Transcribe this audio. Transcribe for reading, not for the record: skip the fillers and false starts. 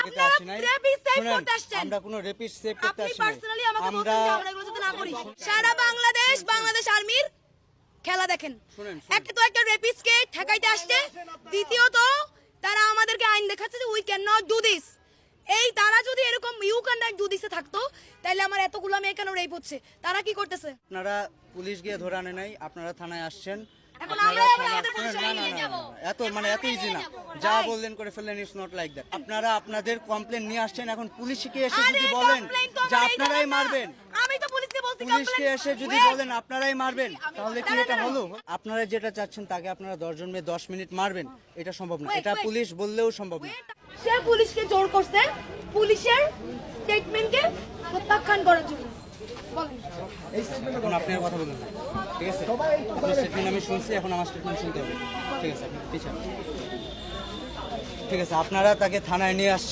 ঠেকাতে আসি নাই। আমরা কোনো রেপিস্ট সেভ করতে আসি নাই। সারা বাংলাদেশ আর্মির খেলা দেখেন। একটা তো একটা রেপিস্টকে ঠেকাইতে আসছে, দ্বিতীয়ত তারা আমাদেরকে আইন দেখাচ্ছে যে we can not do this. এই তারা যদি এরকম ইউ ক্যান নট ডু দিসে থাকতো তাহলে আমার এতগুলো মেয়ে কেন রেপ হচ্ছে? তারা কি করতেছে? আপনারা পুলিশ গিয়ে ধরে আনে নাই, আপনারা থানায় আসছেন। এখন আমরা এত ইজি না, যা বললেন করে ফেললেন, ইটস নট লাইক দ্যাট। আপনারা আপনাদের কমপ্লেন নিয়ে আসছেন, এখন পুলিশকে এসে যদি বলেন যে আপনারাই মারবেন, আমি তো পুলিশকে বলছি পুলিশকে এসে যদি বলেন আপনারাই মারবেন, তাহলে কি এটা হলো? আপনারা যেটা চাচ্ছেন তাকে আপনারা 10 জন মেয়ে 10 মিনিট মারবেন, এটা সম্ভব না। এটা পুলিশ বললেও সম্ভব না। সে পুলিশকে জোর করছে পুলিশের স্টেটমেন্টকে প্রত্যাখ্যান করার জন্য। এখন আপনি আর কথা বলুন, ঠিক আছে? আপনার স্টেটমেন্ট আমি শুনছি, এখন আমার স্টেটমেন্ট শুনতে হবে, ঠিক আছে? ঠিক আছে, আপনারা তাকে থানায় নিয়ে আসছেন।